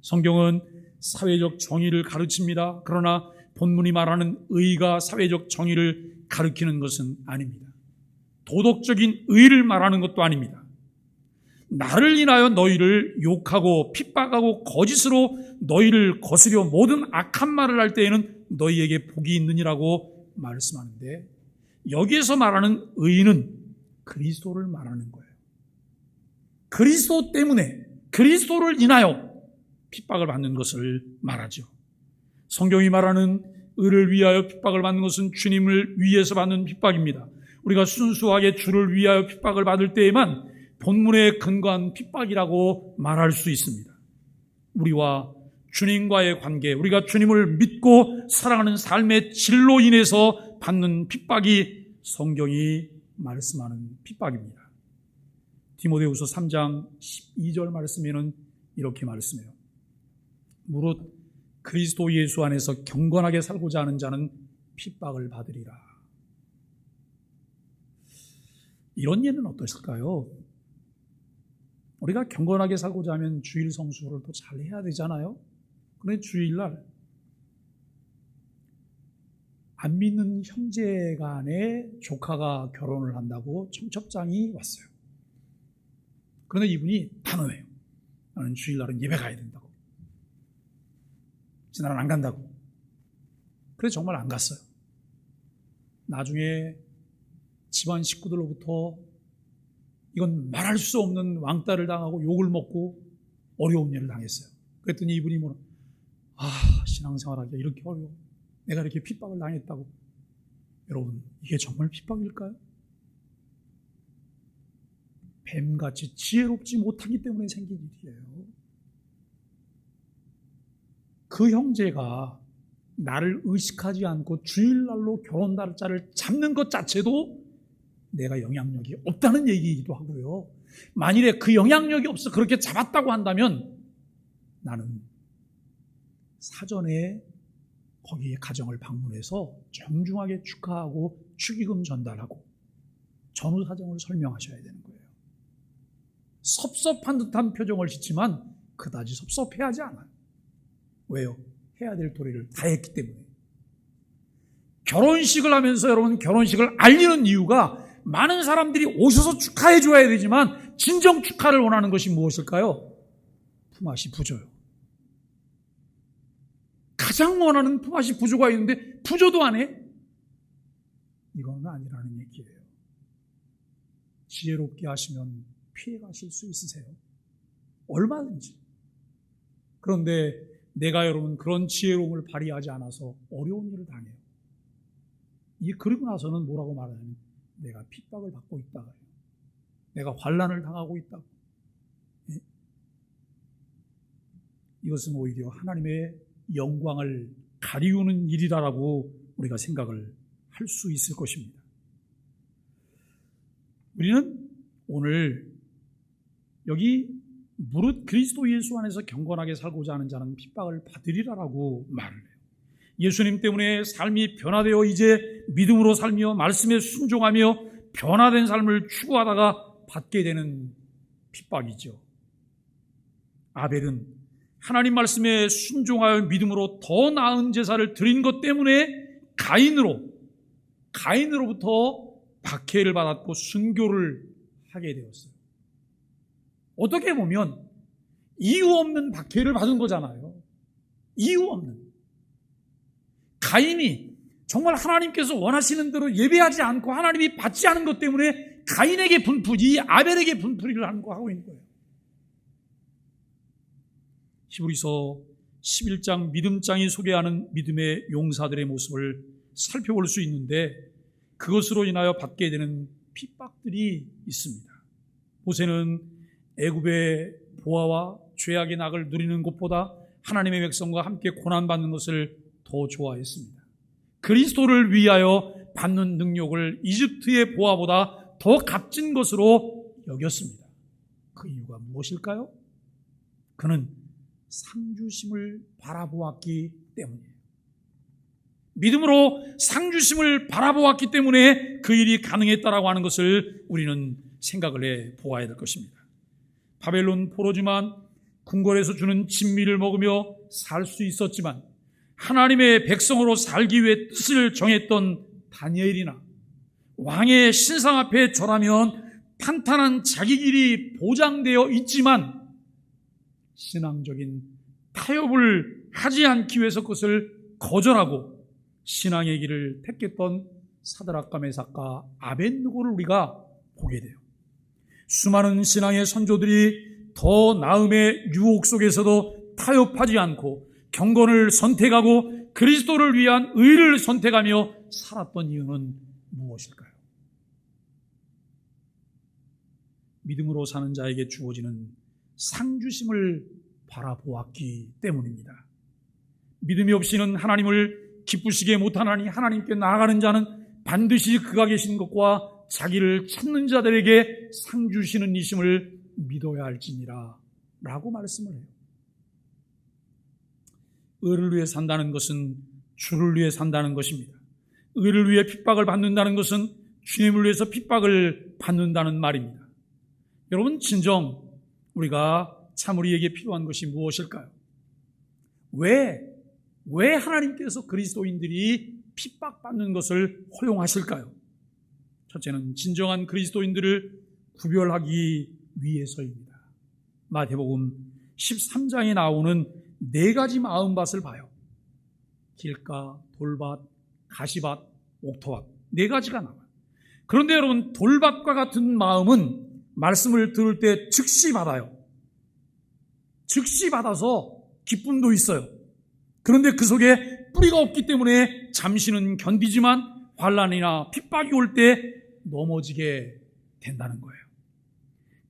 성경은 사회적 정의를 가르칩니다. 그러나 본문이 말하는 의가 사회적 정의를 가르치는 것은 아닙니다. 도덕적인 의를 말하는 것도 아닙니다. 나를 인하여 너희를 욕하고 핍박하고 거짓으로 너희를 거스려 모든 악한 말을 할 때에는 너희에게 복이 있느니라고 말씀하는데 여기에서 말하는 의는 그리스도를 말하는 거예요. 그리스도 때문에 그리스도를 인하여 핍박을 받는 것을 말하죠. 성경이 말하는 의를 위하여 핍박을 받는 것은 주님을 위해서 받는 핍박입니다. 우리가 순수하게 주를 위하여 핍박을 받을 때에만 본문에 근거한 핍박이라고 말할 수 있습니다. 우리와 주님과의 관계, 우리가 주님을 믿고 살아가는 삶의 질로 인해서 받는 핍박이 성경이 말씀하는 핍박입니다. 디모데후서 3장 12절 말씀에는 이렇게 말씀해요. 무릇 그리스도 예수 안에서 경건하게 살고자 하는 자는 핍박을 받으리라. 이런 예는 어떠실까요? 우리가 경건하게 살고자 하면 주일 성수를 더 잘 해야 되잖아요. 그런데 주일날 안 믿는 형제 간에 조카가 결혼을 한다고 청첩장이 왔어요. 그런데 이분이 단호해요. 나는 주일날은 예배 가야 된다고. 나는 안 간다고. 그래서 정말 안 갔어요. 나중에 집안 식구들로부터 이건 말할 수 없는 왕따를 당하고 욕을 먹고 어려운 일을 당했어요. 그랬더니 이분이 신앙생활하기가 이렇게 어려워. 내가 이렇게 핍박을 당했다고. 여러분, 이게 정말 핍박일까요? 뱀같이 지혜롭지 못하기 때문에 생긴 일이에요. 그 형제가 나를 의식하지 않고 주일날로 결혼 날짜를 잡는 것 자체도 내가 영향력이 없다는 얘기이기도 하고요. 만일에 그 영향력이 없어 그렇게 잡았다고 한다면 나는 사전에 거기에 가정을 방문해서 정중하게 축하하고 축의금 전달하고 전후 사정을 설명하셔야 되는 거예요. 섭섭한 듯한 표정을 짓지만 그다지 섭섭해하지 않아요. 왜요? 해야 될 도리를 다 했기 때문에. 결혼식을 하면서 여러분, 결혼식을 알리는 이유가 많은 사람들이 오셔서 축하해 줘야 되지만 진정 축하를 원하는 것이 무엇일까요? 품앗이 부조요. 가장 원하는 품앗이 부조가 있는데 부조도 안 해? 이건 아니라는 얘기예요. 지혜롭게 하시면 피해 가실 수 있으세요. 얼마든지. 그런데 내가 여러분 그런 지혜로움을 발휘하지 않아서 어려운 일을 당해요. 그러고 나서는 뭐라고 말하냐면 내가 핍박을 받고 있다. 내가 환난을 당하고 있다. 이것은 오히려 하나님의 영광을 가리우는 일이다라고 우리가 생각을 할 수 있을 것입니다. 우리는 오늘 여기 무릇 그리스도 예수 안에서 경건하게 살고자 하는 자는 핍박을 받으리라라고 말을 해요. 예수님 때문에 삶이 변화되어 이제 믿음으로 살며 말씀에 순종하며 변화된 삶을 추구하다가 받게 되는 핍박이죠. 아벨은 하나님 말씀에 순종하여 믿음으로 더 나은 제사를 드린 것 때문에 가인으로부터 박해를 받았고 순교를 하게 되었어요. 어떻게 보면 이유 없는 박해를 받은 거잖아요. 이유 없는. 가인이 정말 하나님께서 원하시는 대로 예배하지 않고 하나님이 받지 않은 것 때문에 가인에게 분풀이, 아벨에게 분풀이를 하고 있는 거예요. 히브리서 11장 믿음장이 소개하는 믿음의 용사들의 모습을 살펴볼 수 있는데 그것으로 인하여 받게 되는 핍박들이 있습니다. 모세는 애굽의 보화와 죄악의 낙을 누리는 것보다 하나님의 백성과 함께 고난받는 것을 더 좋아했습니다. 그리스도를 위하여 받는 능력을 이집트의 보화보다 더 값진 것으로 여겼습니다. 그 이유가 무엇일까요? 그는 상주심을 바라보았기 때문이에요. 믿음으로 상주심을 바라보았기 때문에 그 일이 가능했다라고 하는 것을 우리는 생각을 해 보아야 될 것입니다. 바벨론 포로지만 궁궐에서 주는 진미를 먹으며 살 수 있었지만 하나님의 백성으로 살기 위해 뜻을 정했던 다니엘이나 왕의 신상 앞에 절하면 탄탄한 자기 길이 보장되어 있지만 신앙적인 타협을 하지 않기 위해서 그것을 거절하고 신앙의 길을 택했던 사드락과 메삭과 아벳느고를 우리가 보게 돼요. 수많은 신앙의 선조들이 더 나음의 유혹 속에서도 타협하지 않고 경건을 선택하고 그리스도를 위한 의를 선택하며 살았던 이유는 무엇일까요? 믿음으로 사는 자에게 주어지는 상주심을 바라보았기 때문입니다. 믿음이 없이는 하나님을 기쁘시게 못하나니 하나님께 나아가는 자는 반드시 그가 계신 것과 자기를 찾는 자들에게 상 주시는 이심을 믿어야 할지니라 라고 말씀을 해요. 의를 위해 산다는 것은 주를 위해 산다는 것입니다. 의를 위해 핍박을 받는다는 것은 주님을 위해서 핍박을 받는다는 말입니다. 여러분, 진정 우리가 참 우리에게 필요한 것이 무엇일까요? 왜 하나님께서 그리스도인들이 핍박받는 것을 허용하실까요? 첫째는 진정한 그리스도인들을 구별하기 위해서입니다. 마태복음 13장에 나오는 네 가지 마음밭을 봐요. 길가, 돌밭, 가시밭, 옥토밭, 네 가지가 나와요. 그런데 여러분, 돌밭과 같은 마음은 말씀을 들을 때 즉시 받아요. 즉시 받아서 기쁨도 있어요. 그런데 그 속에 뿌리가 없기 때문에 잠시는 견디지만 환난이나 핍박이 올 때 넘어지게 된다는 거예요.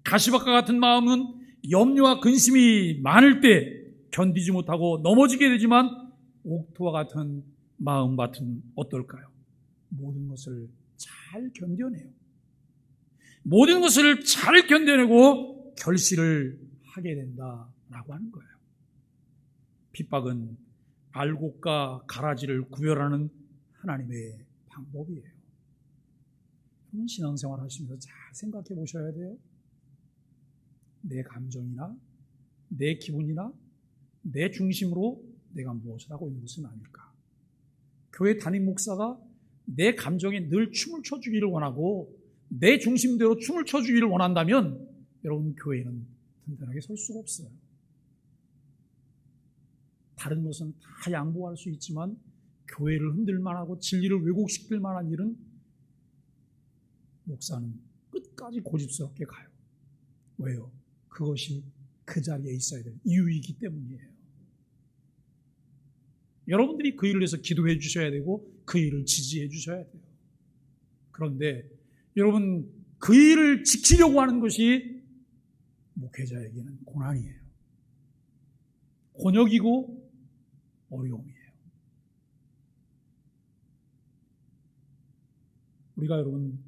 가시밭과 같은 마음은 염려와 근심이 많을 때 견디지 못하고 넘어지게 되지만 옥토와 같은 마음밭은 어떨까요? 모든 것을 잘 견뎌내요. 모든 것을 잘 견뎌내고 결실을 하게 된다라고 하는 거예요. 핍박은 알곡과 가라지를 구별하는 하나님의 방법이에요. 신앙생활 하시면서 잘 생각해 보셔야 돼요. 내 감정이나 내 기분이나 내 중심으로 내가 무엇을 하고 있는 것은 아닐까. 교회 담임 목사가 내 감정에 늘 춤을 춰주기를 원하고 내 중심대로 춤을 춰주기를 원한다면 여러분, 교회는 든든하게 설 수가 없어요. 다른 것은 다 양보할 수 있지만 교회를 흔들만하고 진리를 왜곡시킬 만한 일은 목사는 끝까지 고집스럽게 가요. 왜요? 그것이 그 자리에 있어야 될 이유이기 때문이에요. 여러분들이 그 일을 위해서 기도해 주셔야 되고 그 일을 지지해 주셔야 돼요. 그런데 여러분, 그 일을 지키려고 하는 것이 목회자에게는 고난이에요. 곤욕이고 어려움이에요. 우리가 여러분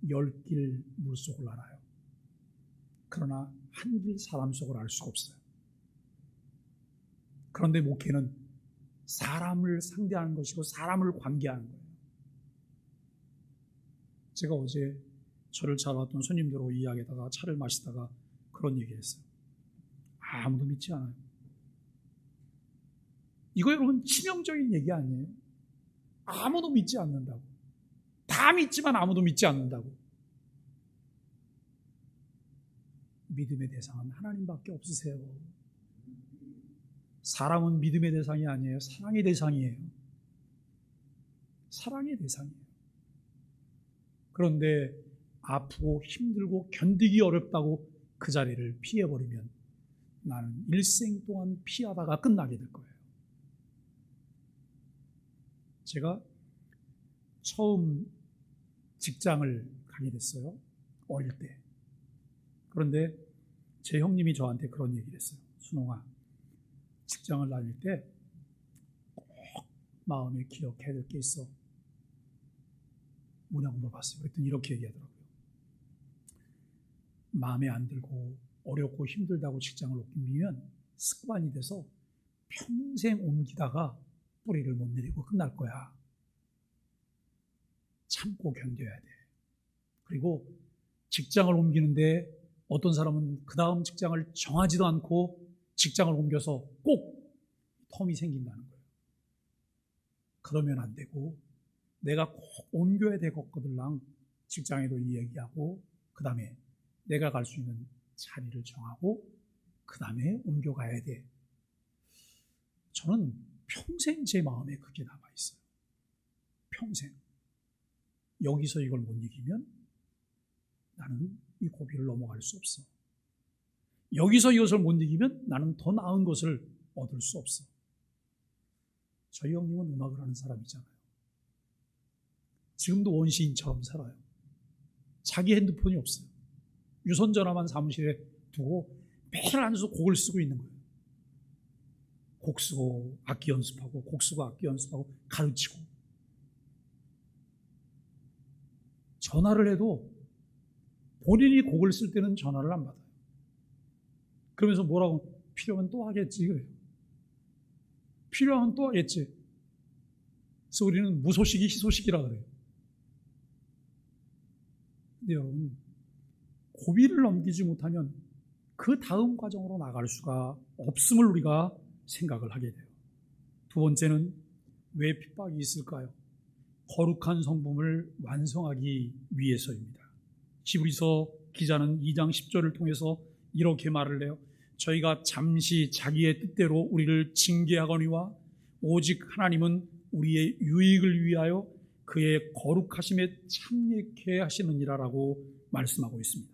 10길 물속을 알아요. 그러나 한 길 사람 속을 알 수가 없어요. 그런데 목회는 사람을 상대하는 것이고 사람을 관계하는 거예요. 제가 어제 저를 찾아왔던 손님들하고 이야기하다가 차를 마시다가 그런 얘기를 했어요. 아무도 믿지 않아요. 이거 여러분 치명적인 얘기 아니에요? 아무도 믿지 않는다고. 다 믿지만 아무도 믿지 않는다고. 믿음의 대상은 하나님밖에 없으세요. 사람은 믿음의 대상이 아니에요. 사랑의 대상이에요. 사랑의 대상이에요. 그런데 아프고 힘들고 견디기 어렵다고 그 자리를 피해버리면 나는 일생 동안 피하다가 끝나게 될 거예요. 제가 처음 직장을 가게 됐어요. 어릴 때. 그런데 제 형님이 저한테 그런 얘기를 했어요. 순홍아, 직장을 다닐 때 꼭 마음에 기억해야 될 게 있어. 뭐냐고 물어봤어요. 그랬더니 이렇게 얘기하더라고요. 마음에 안 들고 어렵고 힘들다고 직장을 옮기면 습관이 돼서 평생 옮기다가 뿌리를 못 내리고 끝날 거야. 참고 견뎌야 돼. 그리고 직장을 옮기는데 어떤 사람은 그 다음 직장을 정하지도 않고 직장을 옮겨서 꼭 텀이 생긴다는 거예요. 그러면 안 되고 내가 꼭 옮겨야 되겠거들랑 직장에도 얘기하고 그 다음에 내가 갈 수 있는 자리를 정하고 그 다음에 옮겨가야 돼. 저는 평생 제 마음에 그게 남아있어요. 평생. 여기서 이걸 못 이기면 나는 이 고비를 넘어갈 수 없어. 여기서 이것을 못 이기면 나는 더 나은 것을 얻을 수 없어. 저희 형님은 음악을 하는 사람이잖아요. 지금도 원시인처럼 살아요. 자기 핸드폰이 없어요. 유선전화만 사무실에 두고 매일 앉아서 곡을 쓰고 있는 거예요. 곡 쓰고 악기 연습하고 곡 쓰고 악기 연습하고 가르치고. 전화를 해도 본인이 곡을 쓸 때는 전화를 안 받아요. 그러면서 뭐라고 필요하면 또 하겠지 그래요. 필요하면 또 하겠지. 그래서 우리는 무소식이 희소식이라 그래요. 근데 여러분, 고비를 넘기지 못하면 그 다음 과정으로 나갈 수가 없음을 우리가 생각을 하게 돼요. 두 번째는 왜 핍박이 있을까요? 거룩한 성품을 완성하기 위해서입니다. 히브리서 기자는 2장 10절을 통해서 이렇게 말을 해요. 저희가 잠시 자기의 뜻대로 우리를 징계하거니와 오직 하나님은 우리의 유익을 위하여 그의 거룩하심에 참여케 하시느니라라고 말씀하고 있습니다.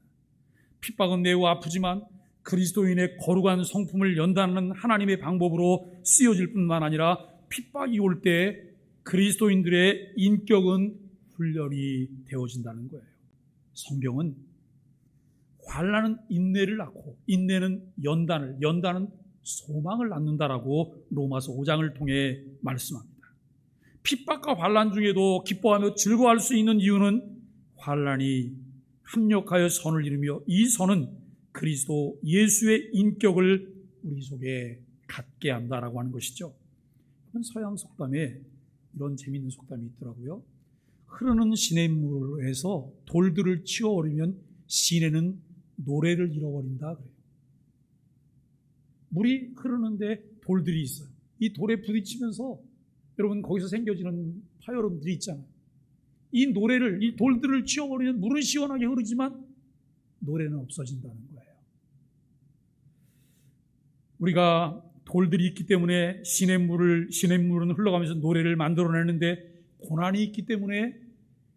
핍박은 매우 아프지만 그리스도인의 거룩한 성품을 연단하는 하나님의 방법으로 쓰여질 뿐만 아니라 핍박이 올 때 그리스도인들의 인격은 훈련이 되어진다는 거예요. 성경은 환난은 인내를 낳고 인내는 연단을, 연단은 소망을 낳는다라고 로마서 5장을 통해 말씀합니다. 핍박과 환난 중에도 기뻐하며 즐거워할 수 있는 이유는 환난이 합력하여 선을 이루며 이 선은 그리스도 예수의 인격을 우리 속에 갖게 한다라고 하는 것이죠. 서양 속담에 이런 재미있는 속담이 있더라고요. 흐르는 시냇물에서 돌들을 치워버리면 시내는 노래를 잃어버린다 그래요. 물이 흐르는데 돌들이 있어요. 이 돌에 부딪히면서 여러분 거기서 생겨지는 파열음들이 있잖아요. 이 노래를, 이 돌들을 치워버리면 물은 시원하게 흐르지만 노래는 없어진다는 거예요. 우리가 돌들이 있기 때문에 시냇물은 흘러가면서 노래를 만들어내는데 고난이 있기 때문에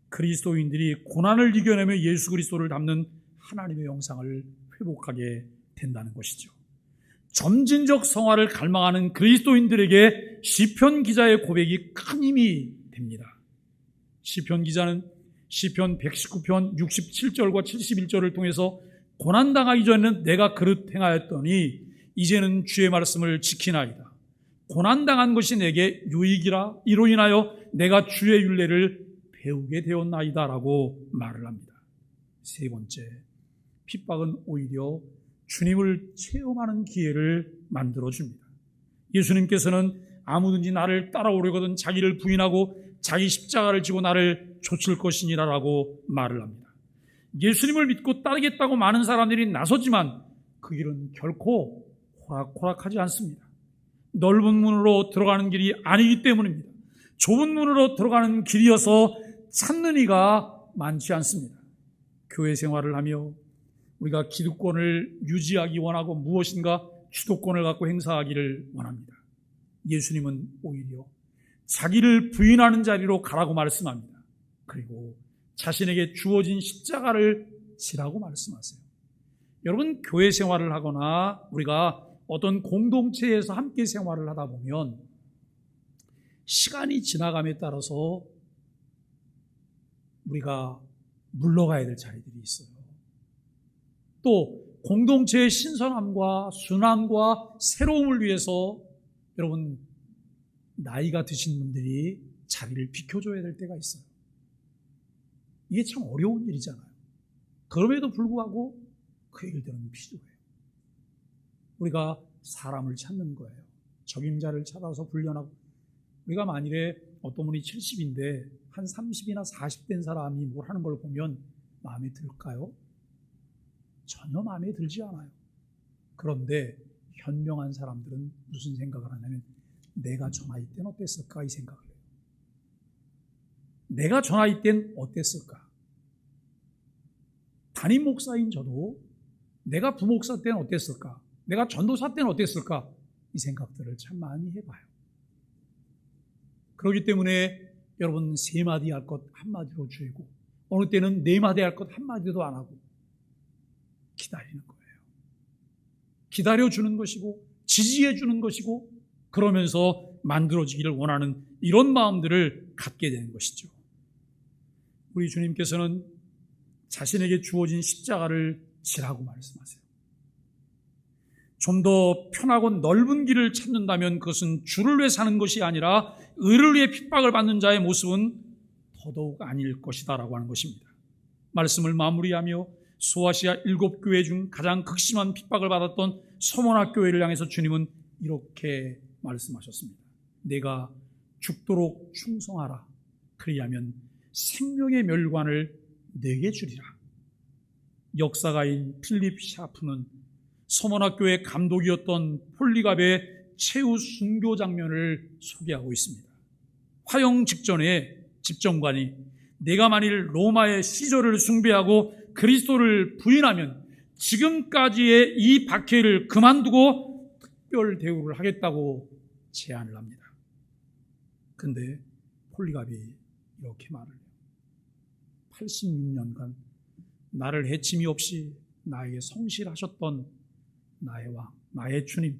그리스도인들이 고난을 이겨내며 예수 그리스도를 닮는 하나님의 형상을 회복하게 된다는 것이죠. 점진적 성화를 갈망하는 그리스도인들에게 시편 기자의 고백이 큰 힘이 됩니다. 시편 기자는 시편 119편 67절과 71절을 통해서 고난당하기 전에는 내가 그릇 행하였더니 이제는 주의 말씀을 지키나이다. 고난당한 것이 내게 유익이라 이로 인하여 내가 주의 율례를 배우게 되었나이다 라고 말을 합니다. 세 번째, 핍박은 오히려 주님을 체험하는 기회를 만들어줍니다. 예수님께서는 아무든지 나를 따라오려거든 자기를 부인하고 자기 십자가를 지고 나를 좇을 것이니라 라고 말을 합니다. 예수님을 믿고 따르겠다고 많은 사람들이 나서지만 그 길은 결코 호락호락하지 않습니다. 넓은 문으로 들어가는 길이 아니기 때문입니다. 좁은 문으로 들어가는 길이어서 찾는 이가 많지 않습니다. 교회 생활을 하며 우리가 기득권을 유지하기 원하고 무엇인가 주도권을 갖고 행사하기를 원합니다. 예수님은 오히려 자기를 부인하는 자리로 가라고 말씀합니다. 그리고 자신에게 주어진 십자가를 지라고 말씀하세요. 여러분, 교회 생활을 하거나 우리가 어떤 공동체에서 함께 생활을 하다 보면 시간이 지나감에 따라서 우리가 물러가야 될 자리들이 있어요. 또 공동체의 신선함과 순함과 새로움을 위해서 여러분 나이가 드신 분들이 자리를 비켜줘야 될 때가 있어요. 이게 참 어려운 일이잖아요. 그럼에도 불구하고 그 일들은 필요해요. 우리가 사람을 찾는 거예요. 적임자를 찾아서 훈련하고, 우리가 만일에 어떤 분이 70인데 한 30이나 40 된 사람이 뭘 하는 걸 보면 마음에 들까요? 전혀 마음에 들지 않아요. 그런데 현명한 사람들은 무슨 생각을 하냐면 내가 저 나이 때는 어땠을까 이 생각을 해요. 내가 저 나이 때는 어땠을까? 담임 목사인 저도 내가 부목사 때는 어땠을까? 내가 전도사 때는 어땠을까? 이 생각들을 참 많이 해봐요. 그렇기 때문에 여러분 세 마디 할 것 한마디로 줄이고 어느 때는 네 마디 할 것 한마디도 안 하고 기다리는 거예요. 기다려주는 것이고 지지해주는 것이고 그러면서 만들어지기를 원하는 이런 마음들을 갖게 되는 것이죠. 우리 주님께서는 자신에게 주어진 십자가를 지라고 말씀하세요. 좀 더 편하고 넓은 길을 찾는다면 그것은 주를 위해 사는 것이 아니라 의를 위해 핍박을 받는 자의 모습은 더더욱 아닐 것이다 라고 하는 것입니다. 말씀을 마무리하며 소아시아 7교회 중 가장 극심한 핍박을 받았던 서머나 교회를 향해서 주님은 이렇게 말씀하셨습니다. 내가 죽도록 충성하라. 그리하면 생명의 멸관을 내게 주리라. 역사가인 필립 샤프는 서머나교회 감독이었던 폴리갑의 최후 순교 장면을 소개하고 있습니다. 화형 직전에 집정관이 내가 만일 로마의 시저를 숭배하고 그리스도를 부인하면 지금까지의 이 박해를 그만두고 특별 대우를 하겠다고 제안을 합니다. 근데 폴리갑이 이렇게 말을 해요. 86년간 나를 해침이 없이 나에게 성실하셨던 나의 왕, 나의 주님,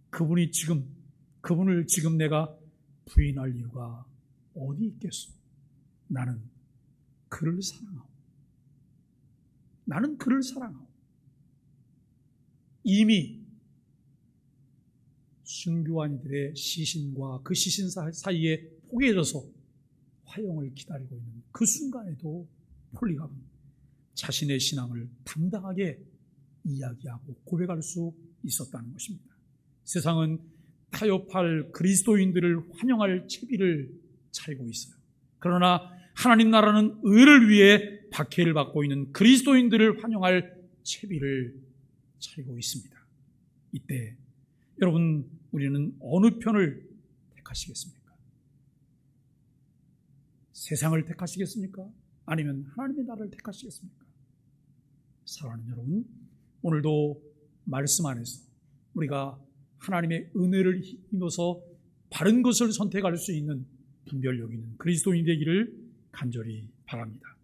그분을 지금 내가 부인할 이유가 어디 있겠소? 나는 그를 사랑하오. 나는 그를 사랑하오. 이미 순교한 이들의 시신과 그 시신 사이에 포개져서 화형을 기다리고 있는 그 순간에도 폴리갑은 자신의 신앙을 당당하게 이야기하고 고백할 수 있었다는 것입니다. 세상은 타협할 그리스도인들을 환영할 채비를 차리고 있어요. 그러나 하나님 나라는 의를 위해 박해를 받고 있는 그리스도인들을 환영할 채비를 차리고 있습니다. 이때 여러분, 우리는 어느 편을 택하시겠습니까? 세상을 택하시겠습니까? 아니면 하나님의 나라를 택하시겠습니까? 사랑하는 여러분, 오늘도 말씀 안에서 우리가 하나님의 은혜를 힘입어서 바른 것을 선택할 수 있는 분별력 있는 그리스도인 되기를 간절히 바랍니다.